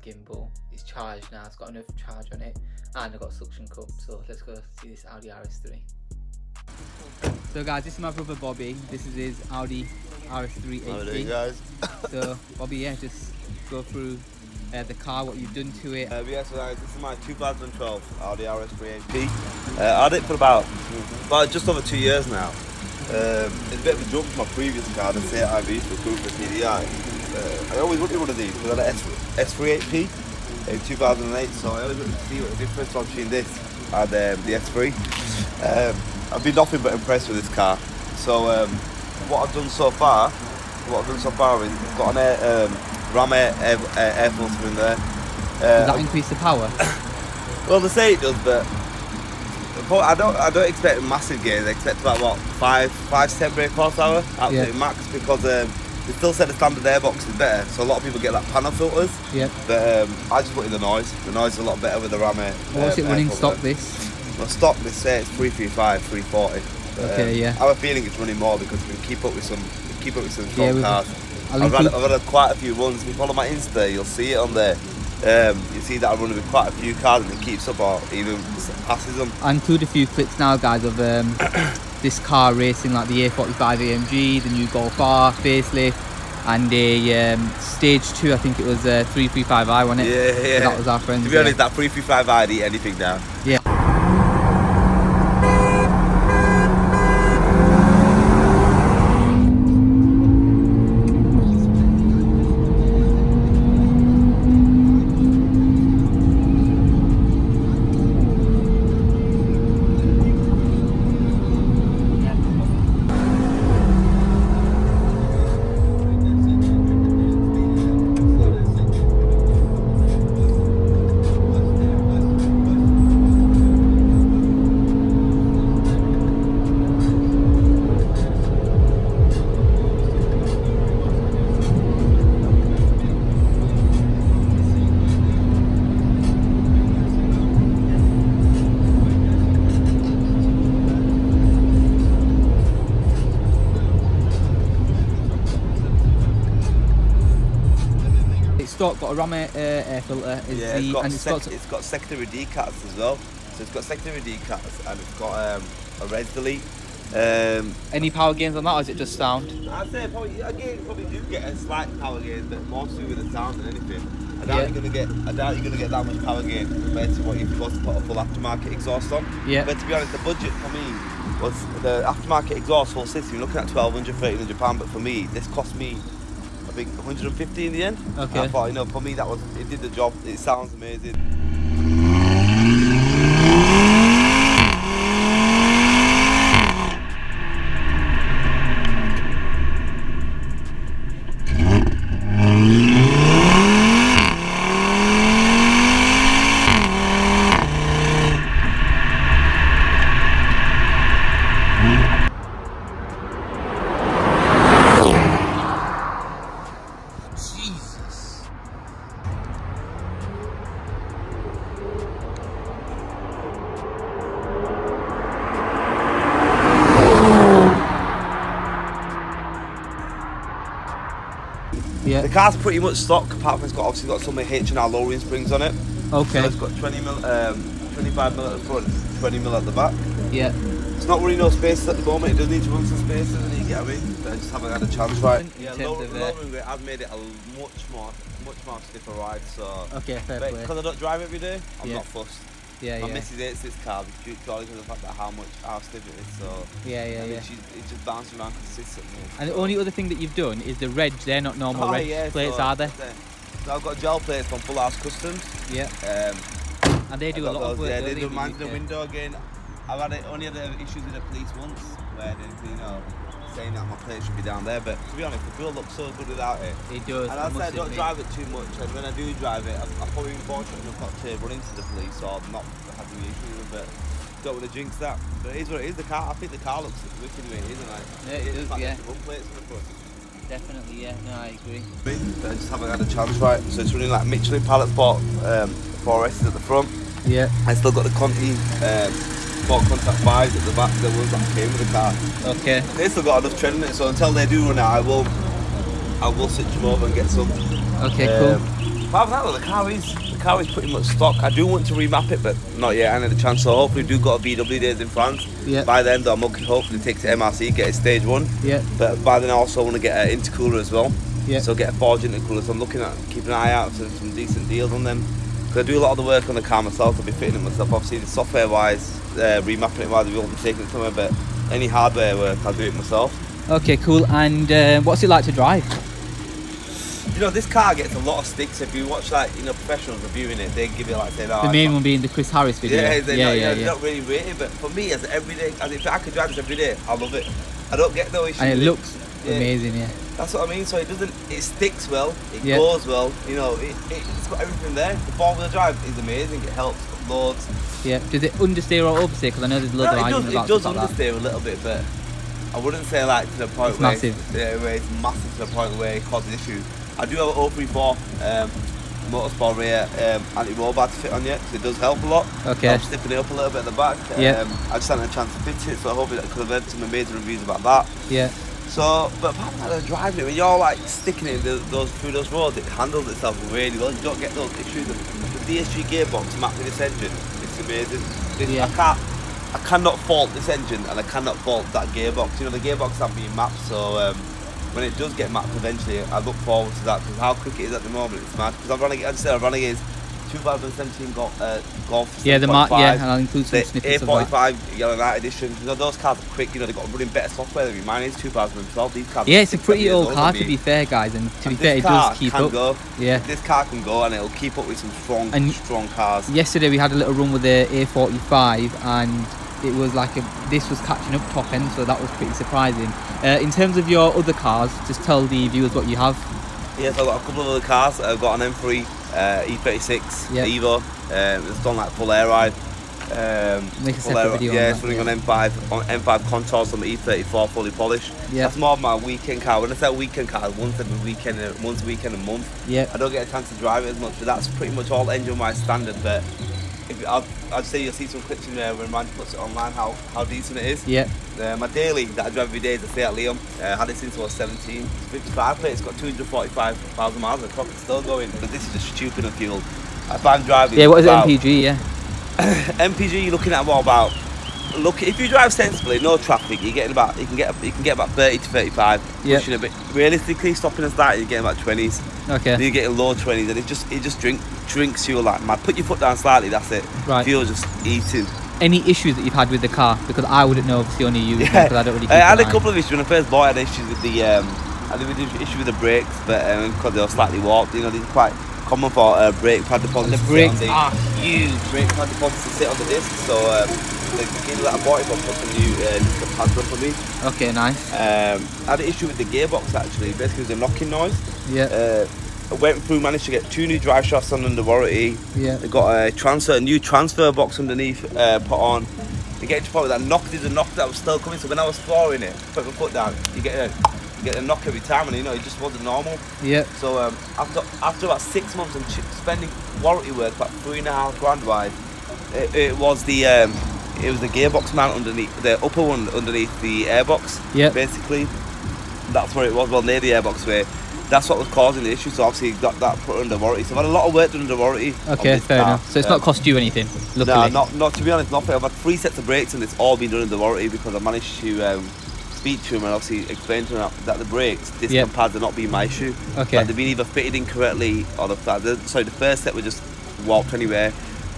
gimbal. It's charged now, it's got enough charge on it, and I've got a suction cup. So let's go see this Audi RS3. So guys, this is my brother Bobby. This is his Audi RS3 How are AMG. you guys? So Bobby, yeah, just go through the car, what you've done to it. Yeah, so guys, this is my 2012 Audi RS3 AMG. I had it for about just over 2 years now. It's a bit of a jump from my previous car, the Seat IV for Cooper TDI. I always wanted one of these because I had an S3 8P in 2008, so I always wanted to see what the difference was between this and the S3. I've been nothing but impressed with this car. So what I've done so far is I've got an Ram air filter in there. Does that increase the power? Well, they say it does, but I don't expect massive gains. I expect about what 5 to 10 brake horsepower absolute max, because they still said the standard airbox is better. So a lot of people get like panel filters. Yeah. But I just wanted the noise. The noise is a lot better with the Ram air. What's it running stock this? Well, stock this say it's 335, 340. But, okay, yeah. I have a feeling it's running more because we can keep up with some strong cars. I've had quite a few runs. If you follow my Insta, you'll see it on there. You see that I'm running with quite a few cars and it keeps up or even passes them. I include a few clips now, guys, of this car racing, like the A45 Amg, the new Golf R facelift, and a stage 2, I think it was 335i, wasn't it? Yeah. So that was our friend. To be honest, that 335i I'd eat anything now. Yeah. Stock, got a Ram air filter. It's got secondary decats as well. So it's got secondary decats and it's got a res delete. Any power gains on that, or is it just sound? I'd say probably do get a slight power gain, but more to do with the sound than anything. I doubt you're gonna get that much power gain compared to what you've got to put a full aftermarket exhaust on. Yeah. But to be honest, the budget for me was the aftermarket exhaust full system. You're looking at £1,200, £1,300, but for me, this cost me, I think, 150 in the end. Okay. I thought, for me it did the job. It sounds amazing. Yeah. The car's pretty much stock, apart from it's obviously got some H&R lowering springs on it. Okay. So it's got 25mm at the front, 20mm at the back. Yeah. It's not really no spaces at the moment. It does need to run some spaces, and you get what I mean. But I just haven't had a chance right. Yeah, lowering rate has made it a much more stiffer ride. So. Okay, fair play. Because I don't drive every day, I'm not fussed. Yeah, My missus hates this car purely because of the fact that how stiff it is. So it's just bouncing around consistently. And the only other thing that you've done is the reg. They're not normal reg plates, are they? So I've got gel plates from Full House Customs. Yeah. And they do a lot of work. Yeah, they do the window again. I've only had issues with the police once, where they, saying that my plate should be down there, but to be honest, the grill looks so good without it. It does. And I said I don't drive it too much, and when I do drive it, I've probably been fortunate enough not to run into the police or not have any issue with it. Don't want to jinx that, but it is what it is. The car, I think the car looks wicked the way it is, and yeah, it does. Yeah. Run plates in the front. Definitely, yeah. No, I agree. But I just haven't had a chance right. So it's running like Michelin pallet sport 4S's at the front. Yeah. I still got the Conti sport contact 5s at the back, the ones that came with the car. Okay. They still got enough tread in it, so until they do run out, I will switch them over and get some. Okay, cool. apart from that, the car is pretty much stock. I do want to remap it, but not yet. I had a chance. So hopefully, we do got a VW days in France. Yeah. By then, though, I'm looking hopefully to take to MRC, get a stage 1. Yeah. But by then, I also want to get an intercooler as well. Yeah. So get a forged intercooler. So I'm looking at keeping an eye out for some decent deals on them. Because I do a lot of the work on the car myself. I'll be fitting it myself. Obviously, the software-wise, remapping it wise, we won't be taking it somewhere. But any hardware work, I'll do it myself. Okay, cool. And what's it like to drive? You know, this car gets a lot of sticks. If you watch, like, you know, professionals reviewing it, they give it like saying, the main one being the Chris Harris video. Yeah, they're not really rated. But for me, as everyday, as if I could drive this every day, I love it. I don't get no issues. And it looks amazing, yeah. That's what I mean. So it sticks well, it goes well. You know, it's got everything there. The 4-wheel drive is amazing. It helps loads. Yeah. Does it understeer or oversteer? Because I know there's loads of arguments about it does like understeer a little bit, but I wouldn't say like to the point it's where massive. where it's massive to the point where it causes issues. I do have an 034 motorsport rear anti-roll bar to fit on yet, because it does help a lot. Okay. I'm snipping it up a little bit at the back. Yeah. I just hadn't a chance to fit it, so I hope it could have had some amazing reviews about that. Yeah. So, but apart from that, driving it, when you're like sticking it through those roads, it handles itself really well. You don't get those issues. The DSG gearbox mapped with this engine, it's amazing. I cannot fault this engine, and I cannot fault that gearbox. You know, the gearbox hasn't been mapped, so when it does get mapped eventually, I look forward to that, because how quick it is at the moment, it's mad. Because I'm running, as I said, I'm running is 2017 Golf. Yeah, the mark, yeah, and I'll include some snippets of that. A45 Yellow Night edition. You know, those cars are quick. You know, they've got running better software than mine is 2012. These cars. Yeah, it's a pretty old car to be fair, guys, and to be fair, it does keep up. Go. Yeah, this car can go, and it'll keep up with some strong cars. Yesterday we had a little run with the A45, and it was like this was catching up top end, so that was pretty surprising. In terms of your other cars, just tell the viewers what you have. Yes, I've got a couple of other cars. I've got an M3 E36 Evo. It's done like full air ride. Make a separate video on that, it's running on M5 contours on the E34 fully polished. Yeah. That's more of my weekend car. When I say weekend car, once a weekend a month. Yeah. I don't get a chance to drive it as much, but that's pretty much all engine-wise standard. But I'd say you'll see some clips in there when Randy puts it online how decent it is. Yeah. My daily that I drive every day is a Fiat Leon. Had it since I was 17. It's 55 plate. It's got 245,000 miles on the clock. It's still going, but this is just stupid on fuel. If I'm driving. Yeah. What is it, MPG? Yeah. MPG, you're looking at what about? Look, if you drive sensibly, no traffic, you can get about 30 to 35. Yeah. Pushing a bit. Realistically, stopping and starting, you're getting about 20s. Okay. Then you're getting low 20s, and it just drinks fuel like mad. Put your foot down slightly, that's it. Right. Fuel just eating. Any issues that you've had with the car? Because I wouldn't know, obviously only you, because I don't really keep I had a couple of issues when I first bought it. I had issues with the issue with the brakes, but because they were slightly warped. You know, these are quite common for brake pad deposits. The brakes are huge. Brake pad deposits to sit on the disc, so the kid that I bought it from put some new pads on for me. Okay, nice. I had an issue with the gearbox actually. Basically, it was a knocking noise. Yeah. I went through, managed to get 2 new drive shafts on under warranty. Yeah. I got a new transfer box underneath put on. You get to the point where there's a knock that was still coming. So when I was flooring it, put my foot down, you get a knock every time, and you know it just wasn't normal. Yeah. So after about 6 months and spending warranty work about £3.5 grand wide, it was the gearbox mount underneath, the upper one underneath the airbox. Yeah. Basically, that's where it was. Well, near the airbox where. That's what was causing the issue, so obviously got that put under warranty. So I've had a lot of work done under warranty. Okay, fair enough. So it's not cost you anything, luckily? No, not to be honest, nothing. I've had 3 sets of brakes and it's all been done under warranty because I managed to speak to him and obviously explain to him that the brakes, disc pads are not being my issue. Okay. Like they've been either fitted incorrectly or the first set were just warped anywhere.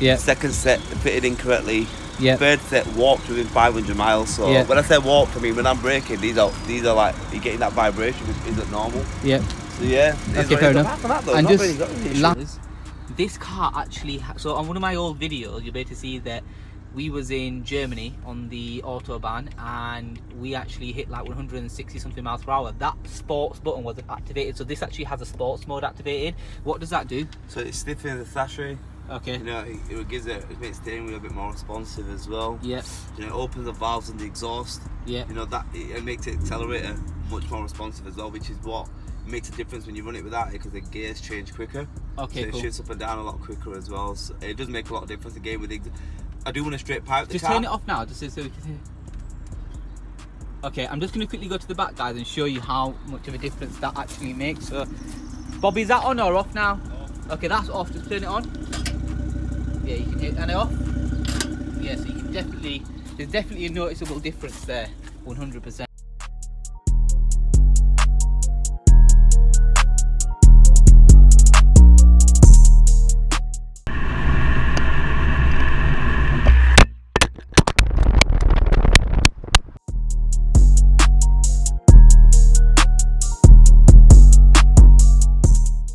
Yeah. Second set fitted incorrectly. Yeah. Third set warped within 500 miles. So when I say warped, I mean when I'm braking, these are like you're getting that vibration which isn't normal. Yeah. So yeah. Okay, fair enough. That, though, and not just really this car actually. So on one of my old videos, you'll be able to see that we was in Germany on the autobahn and we actually hit like 160 something miles per hour. That sports button was activated, so this actually has a sports mode activated. What does that do? So it stiffens the sashay. Okay. You know, it makes the steering wheel a bit more responsive as well. Yeah. You know, it opens the valves and the exhaust. Yeah. You know, that it makes the accelerator much more responsive as well, which is what makes a difference when you run it without it, because the gears change quicker. Okay, so cool. it shoots up and down a lot quicker as well. So it does make a lot of difference again with the. I do want to straight pipe the car. Just turn it off now, just so we can see. Okay, I'm just going to quickly go to the back, guys, and show you how much of a difference that actually makes. So, Bobby, is that on or off now? Okay, that's off. Just turn it on. Yeah, you can hit and off. Yeah, so you can definitely, there's definitely a noticeable difference there, 100%.